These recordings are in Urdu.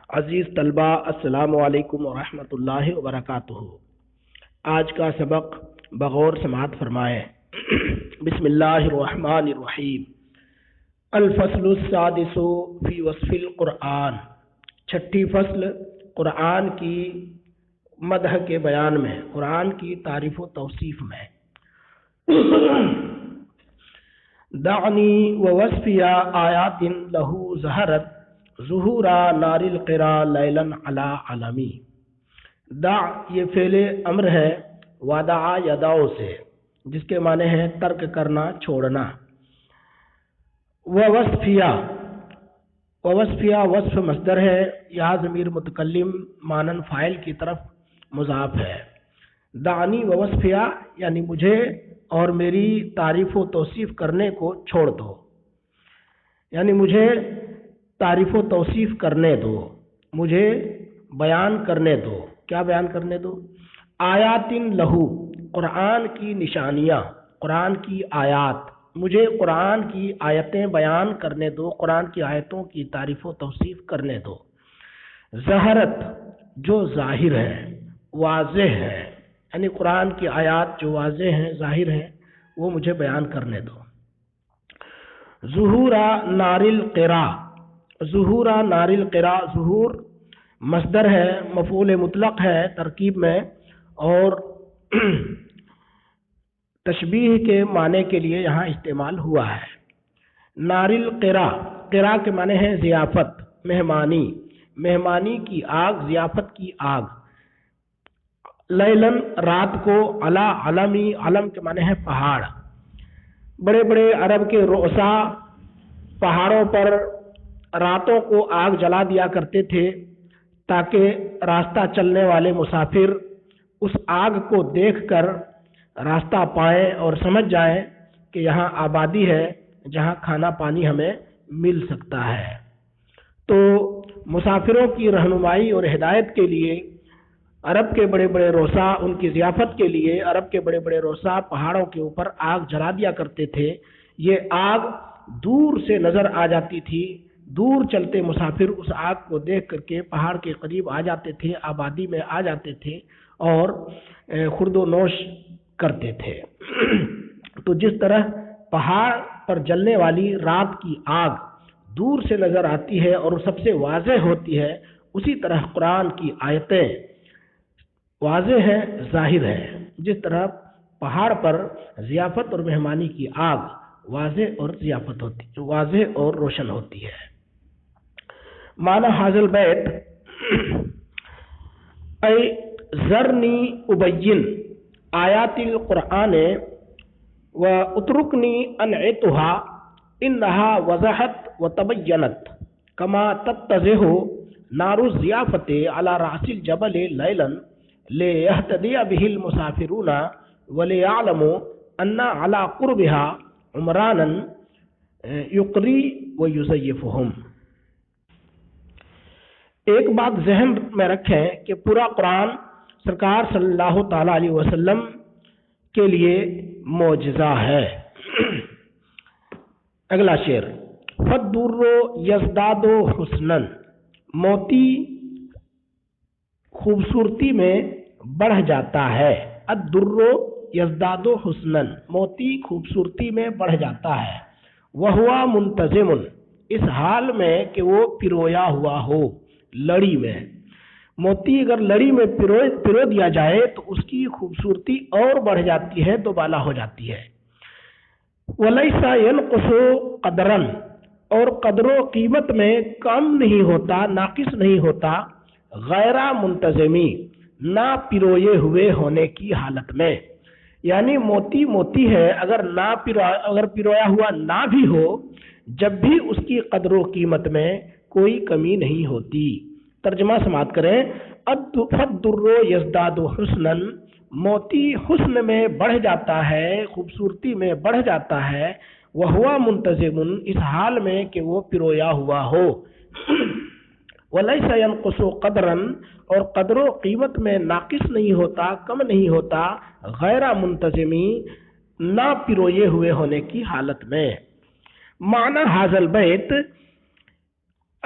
عزیز طلبہ السلام علیکم ورحمۃ اللہ وبرکاتہ۔ آج کا سبق بغور سماعت فرمائیں۔ بسم اللہ الرحمن الرحیم۔ الفصل السادس فی وصف القرآن، چھٹی فصل قرآن کی مدح کے بیان میں، قرآن کی تعریف و توصیف میں۔ دعنی ووصفیا آیات لہو ظہرت ظہورا نار القرا لیلن علی علمی۔ دع یہ فعل امر ہے وادع یدعو سے، جس کے معنی ہے ترک کرنا، چھوڑنا۔ ووصفیا وصف مصدر ہے، یہاں ضمیر متکلم مانن فاعل کی طرف مضاف ہے۔ دعنی ووصفیا یعنی مجھے اور میری تعریف و توصیف کرنے کو چھوڑ دو، یعنی مجھے تعریف و توصیف کرنے دو، مجھے بیان کرنے دو۔ کیا بیان کرنے دو؟ آیات لہو، قرآن کی نشانیاں، قرآن کی آیات، مجھے قرآن کی آیتیں بیان کرنے دو، قرآن کی آیتوں کی تعریف و توصیف کرنے دو۔ ظہرت جو ظاہر ہے، واضح ہے، یعنی قرآن کی آیات جو واضح ہیں، ظاہر ہیں، وہ مجھے بیان کرنے دو۔ ظہورا نار القرا، ظہورا نار القرا، ظہور مصدر ہے، مفعول مطلق ہے ترکیب میں، اور تشبیہ کے معنی کے لیے یہاں استعمال ہوا ہے۔ نار القرا، قرا کے معنی ہے ضیافت، مہمانی، مہمانی کی آگ، ضیافت کی آگ۔ لیلن رات کو، علی علمی، علم کے معنی ہے پہاڑ۔ بڑے بڑے عرب کے رؤسا پہاڑوں پر راتوں کو آگ جلا دیا کرتے تھے تاکہ راستہ چلنے والے مسافر اس آگ کو دیکھ کر راستہ پائیں اور سمجھ جائیں کہ یہاں آبادی ہے جہاں کھانا پانی ہمیں مل سکتا ہے۔ تو مسافروں کی رہنمائی اور ہدایت کے لیے عرب کے بڑے بڑے روسا، ان کی ضیافت کے لیے عرب کے بڑے بڑے روسا پہاڑوں کے اوپر آگ جلا دیا کرتے تھے۔ یہ آگ دور سے نظر آ جاتی تھی، دور چلتے مسافر اس آگ کو دیکھ کر کے پہاڑ کے قریب آ جاتے تھے، آبادی میں آ جاتے تھے اور خورد و نوش کرتے تھے۔ تو جس طرح پہاڑ پر جلنے والی رات کی آگ دور سے نظر آتی ہے اور سب سے واضح ہوتی ہے، اسی طرح قرآن کی آیتیں واضح ہیں، ظاہر ہیں۔ جس طرح پہاڑ پر ضیافت اور مہمانی کی آگ واضح اور ضیافت ہوتی ہے، واضح اور روشن ہوتی ہے۔ معنی حاصل بیت اے ذرنی ابین آیات القرآن و اترکنی انعتها انها وضحت و تبینت کما تتضح نار الضیافت علی رأس الجبل لیلا لیہتدی به المسافرون ولیعلموا ان علی قربها عمرانا یقری و یزیفهم۔ ایک بات ذہن میں رکھیں کہ پورا قرآن سرکار صلی اللہ تعالی علیہ وسلم کے لیے معجزہ ہے۔ اگلا شعر، فالدر یزداد حسنا، موتی خوبصورتی میں بڑھ جاتا ہے۔ الدر یزداد حسنا، موتی خوبصورتی میں بڑھ جاتا ہے۔ وہوا منتظم، اس حال میں کہ وہ پرویا ہوا ہو، لڑی میں۔ موتی اگر لڑی میں پرو دیا جائے تو اس کی خوبصورتی اور بڑھ جاتی ہے، دوبالا ہو جاتی ہے۔ وَلَيْسَ يَنْقُصُ قَدْرًا، اور قدر و قیمت میں کم نہیں ہوتا، ناقص نہیں ہوتا، غیر منتظمی، نہ پروئے ہوئے ہونے کی حالت میں۔ یعنی موتی موتی ہے، اگر پرویا ہوا نہ بھی ہو، جب بھی اس کی قدر و قیمت میں کوئی کمی نہیں ہوتی۔ ترجمہ سماعت کریں۔ فالدر یزداد حسنا، موتی حسن میں بڑھ جاتا ہے، خوبصورتی میں بڑھ جاتا ہے۔ وہوا منتظم، اس حال میں کہ وہ پرویا ہوا ہو۔ ولیس ینقص قدرا، اور قدر و قیمت میں ناقص نہیں ہوتا، کم نہیں ہوتا، غیر منتظمی، نہ پروئے ہوئے ہونے کی حالت میں۔ معنی حاصل بیت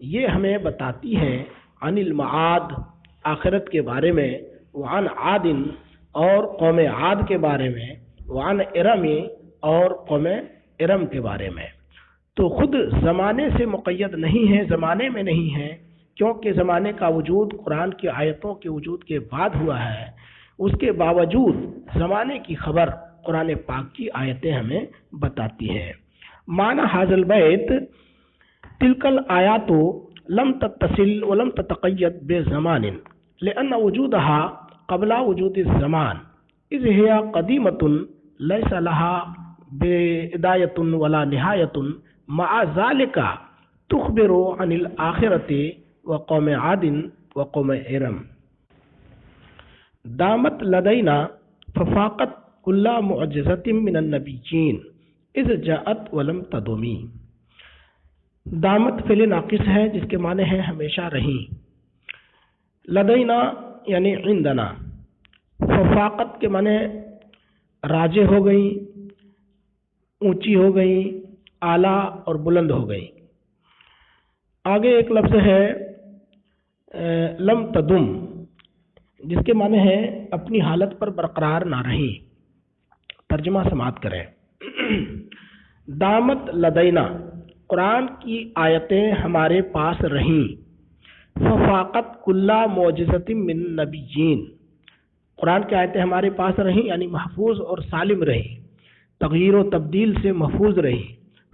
یہ ہمیں بتاتی ہیں عن المعاد آخرت کے بارے میں، وعن عاد اور قوم عاد کے بارے میں، وعن ارم اور قوم ارم کے بارے میں۔ تو خود زمانے سے مقید نہیں ہے، زمانے میں نہیں ہے، کیونکہ زمانے کا وجود قرآن کی آیتوں کے وجود کے بعد ہوا ہے، اس کے باوجود زمانے کی خبر قرآن پاک کی آیتیں ہمیں بتاتی ہیں۔ معنی حاضر البیت تلک الآیات لم تتصل ولم تتقید بزمان لأن وجودها قبل وجود الزمان اذ هي قدیمة ليس لها بداية ولا نهاية مع ذلك تخبر عن الآخرة وقوم عاد وقوم ارم دامت لدینا ففاقت کل معجزة من النبیین اذ جاءت ولم تدومی۔ دامت فعل ناقص ہے جس کے معنی ہے ہمیشہ رہیں، لدینا یعنی عندنا، ففاقت کے معنی راجع ہو گئی، اونچی ہو گئی، اعلیٰ اور بلند ہو گئی۔ آگے ایک لفظ ہے لم تدم جس کے معنی ہے اپنی حالت پر برقرار نہ رہی۔ ترجمہ سماعت کریں۔ دامت لدینا قرآن کی آیتیں ہمارے پاس رہیں، ففاقت کل معجزۃ من نبیین قرآن کی آیتیں ہمارے پاس رہیں یعنی محفوظ اور سالم رہیں، تغییر و تبدیل سے محفوظ رہیں،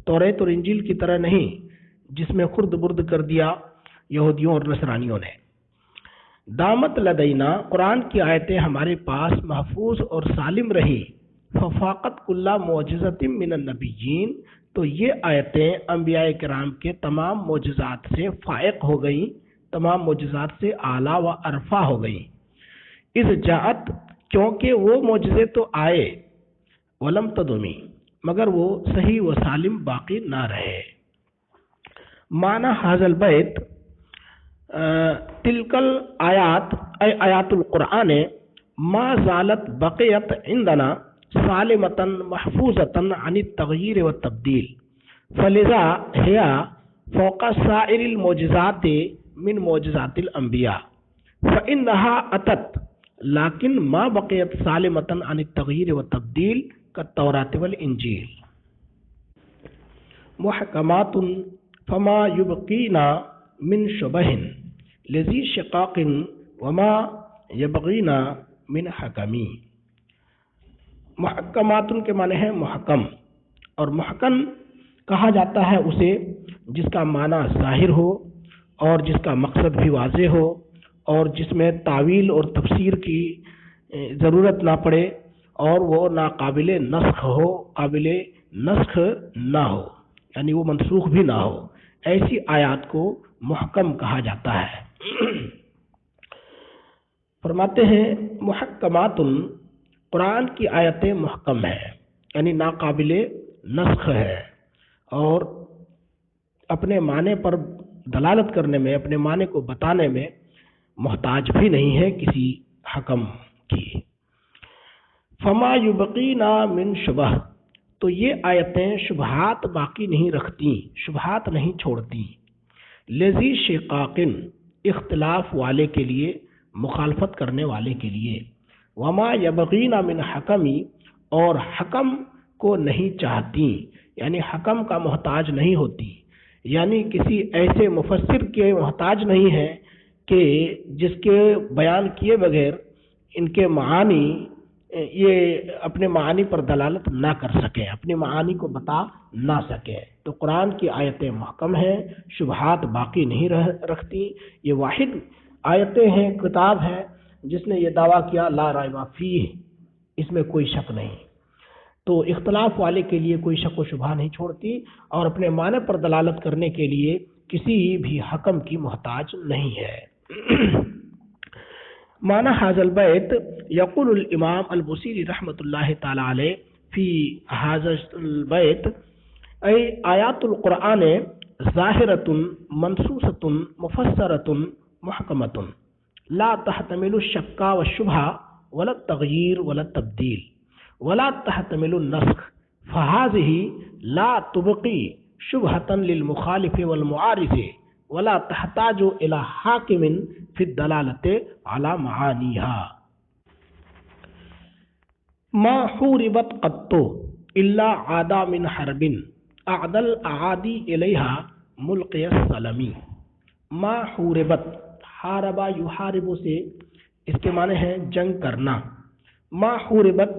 توریت اور انجیل کی طرح نہیں جس میں خرد برد کر دیا یہودیوں اور نصرانیوں نے۔ دامت لدینا قرآن کی آیتیں ہمارے پاس محفوظ اور سالم رہیں، ففاقت کل معجزۃ من النبیین تو یہ آیتیں انبیاء کرام کے تمام معجزات سے فائق ہو گئیں، تمام معجزات سے اعلیٰ و ارفع ہو گئیں۔ اذ جاءت کیونکہ وہ معجزے تو آئے، ولم تدمی مگر وہ صحیح و سالم باقی نہ رہے۔ معنی حاضر البیت تلکل آیات اے آیات القرآن ما زالت بقیت عندنا سالمتاً محفوظتاً عن التغییر والتبدیل فلذا ہی فوق سائر المعجزات من معجزات الانبیاء فإنها اتت لیکن ما بقیت سالمتاً عن التغییر والتبدیل کالتوراۃ والانجیل۔ محکمات فما یبقینا من شبہ لذی شقاق وما یبغینا من حکمی۔ محکمات کے معنی ہے محکم، اور محکم کہا جاتا ہے اسے جس کا معنی ظاہر ہو اور جس کا مقصد بھی واضح ہو اور جس میں تعویل اور تفسیر کی ضرورت نہ پڑے اور وہ ناقابل نسخ ہو، قابل نسخ نہ ہو یعنی وہ منسوخ بھی نہ ہو، ایسی آیات کو محکم کہا جاتا ہے۔ فرماتے ہیں محکمات قرآن کی آیتیں محکم ہیں یعنی ناقابل نسخ ہے اور اپنے معنی پر دلالت کرنے میں، اپنے معنی کو بتانے میں محتاج بھی نہیں ہے کسی حکم کی۔ فما یبقینا من شبہ تو یہ آیتیں شبہات باقی نہیں رکھتی، شبہات نہیں چھوڑتی، لذی شقاقن اختلاف والے کے لیے، مخالفت کرنے والے کے لیے، وما یبغینا من حکمی اور حکم کو نہیں چاہتی یعنی حکم کا محتاج نہیں ہوتی، یعنی کسی ایسے مفسر کے محتاج نہیں ہے کہ جس کے بیان کیے بغیر ان کے معانی یہ اپنے معانی پر دلالت نہ کر سکیں، اپنے معانی کو بتا نہ سکیں۔ تو قرآن کی آیتیں محکم ہیں، شبہات باقی نہیں رکھتی، یہ واحد آیتیں ہیں، کتاب ہے جس نے یہ دعویٰ کیا لا ریب فیہ، اس میں کوئی شک نہیں، تو اختلاف والے کے لیے کوئی شک و شبہ نہیں چھوڑتی اور اپنے معنی پر دلالت کرنے کے لیے کسی بھی حکم کی محتاج نہیں ہے۔ معنی حاضر البیت یقول الامام البصیری رحمۃ اللہ تعالی علیہ فی حاضر البیت اے آیات القرآن ظاہرۃ منصوصۃ مفسرۃ محکمۃ لا تحتمل الشک والشبہ ولا التغییر ولا التبدیل ولا تحتمل النسخ فهذه لا تبقي شبهة للمخالف والمعارض ولا تحتاج الى حاکم فی الدلالۃ علی معانیہا ما حوربت قط الا عادا من حرب اعدى الاعادی الیہا ملقی السلم. ما حوربت، حاربہ یحارب سے اس کے معنی ہے جنگ کرنا. ما حوربت،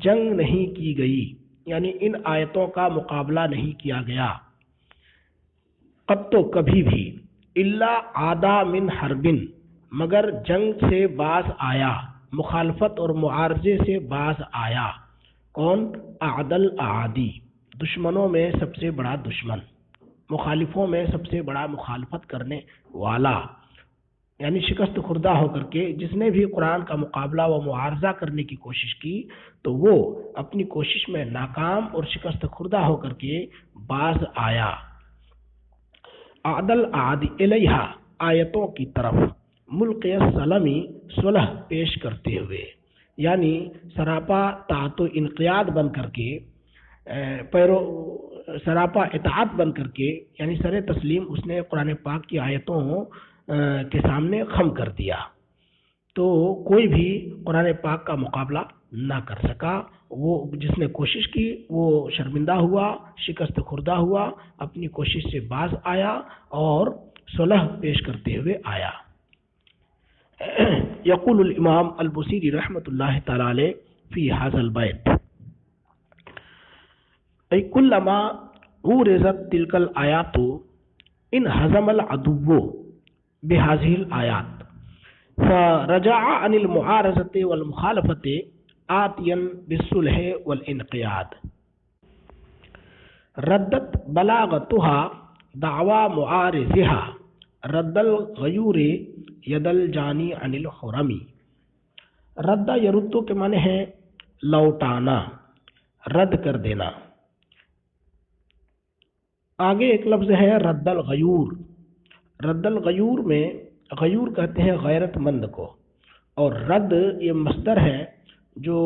جنگ نہیں کی گئی، یعنی ان آیتوں کا مقابلہ نہیں کیا گیا. قط تو کبھی بھی، الا عادا من حربن، مگر جنگ سے باز آیا، مخالفت اور معارضے سے باز آیا. کون؟ اعدل اعادی، دشمنوں میں سب سے بڑا دشمن، مخالفوں میں سب سے بڑا مخالفت کرنے والا، یعنی شکست خوردہ ہو کر کے جس نے بھی قرآن کا مقابلہ و معارضہ کرنے کی کوشش کی تو وہ اپنی کوشش میں ناکام اور شکست خوردہ ہو کر کے باز آیا. عدل عادی الیہا، آیتوں کی طرف، ملقی السلمی، صلح پیش کرتے ہوئے، یعنی سراپا طاعت و انقیاد بن کر کے، سراپا اطاعت بن کر کے، یعنی سر تسلیم اس نے قرآن پاک کی آیتوں کے سامنے خم کر دیا. تو کوئی بھی قرآن پاک کا مقابلہ نہ کر سکا. وہ جس نے کوشش کی وہ شرمندہ ہوا، شکست خوردہ ہوا، اپنی کوشش سے باز آیا اور صلح پیش کرتے ہوئے آیا. یقول الامام البصیری رحمۃ اللہ تعالی علیہ فی ھذا البیت ای کلما غورزت تلک الآیات انہزم العدو بهذه الآیات فرجع عن المعارضة والمخالفة آتيا بالصلح والانقياد. ردت بلاغتها دعوى معارضها رد الغیور ید الجانی عن الحرم. رد یردو کے معنی ہے لوٹانا، رد کر دینا. آگے ایک لفظ ہے رد الغیور. رد الغیور میں غیور کہتے ہیں غیرت مند کو، اور رد یہ مصدر ہے جو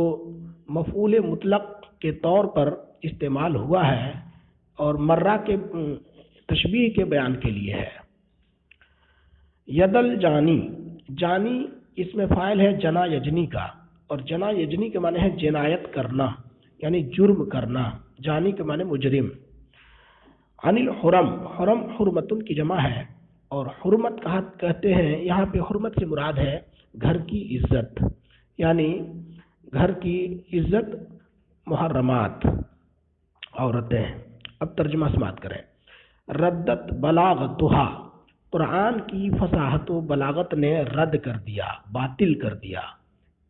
مفعول مطلق کے طور پر استعمال ہوا ہے اور مرہ کے تشبیہ کے بیان کے لیے ہے. ید الجانی، جانی اس میں فاعل ہے جنا یجنی کا، اور جنا یجنی کے معنی ہے جنایت کرنا، یعنی جرم کرنا. جانی کے معنی مجرم. عن الحرم، حرم حرمتن کی جمع ہے، اور حرمت کہتے ہیں یہاں پہ حرمت سے مراد ہے گھر کی عزت، یعنی گھر کی عزت، محرمات، عورتیں. اب ترجمہ سماعت کریں. ردت بلاغتھا، قرآن کی فصاحت و بلاغت نے رد کر دیا، باطل کر دیا.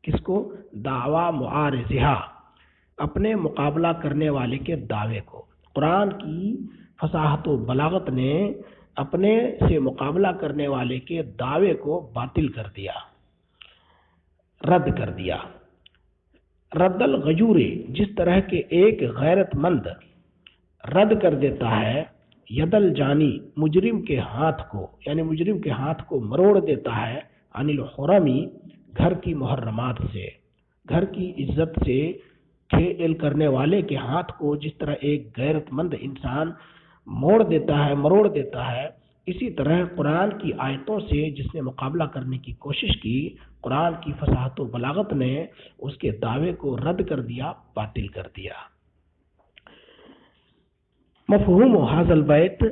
کس کو؟ دعویٰ معارضہ، اپنے مقابلہ کرنے والے کے دعوے کو. قرآن کی فصاحت و بلاغت نے اپنے سے مقابلہ کرنے والے کے دعوے کو باطل کر دیا، رد کر دیا. رد الغیور، جس طرح کے ایک غیرت مند رد کر دیتا ہے ید الجانی، مجرم کے ہاتھ کو، یعنی مجرم کے ہاتھ کو مروڑ دیتا ہے، عن الحرمی، گھر کی محرمات سے، گھر کی عزت سے کھیل کرنے والے کے ہاتھ کو جس طرح ایک غیرت مند انسان موڑ دیتا ہے، مروڑ دیتا ہے، اسی طرح قرآن کی آیتوں سے جس نے مقابلہ کرنے کی کوشش کی، قرآن کی فصاحت و بلاغت نے اس کے دعوے کو رد کر دیا، باطل کر دیا. مفہوم ھذا البیت،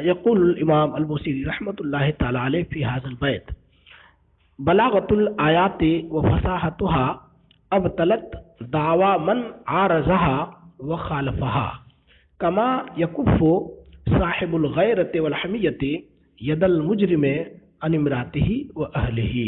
یقول الامام البصیری رحمۃ اللہ تعالی علیہ فی ھذا البیت بلاغت الآیات و فصاحتها ابطلت دعوی من عارضها و خالفها کما یکف صاحب الغیرت والحمیت ید المجرم عن امراته و اہلہ.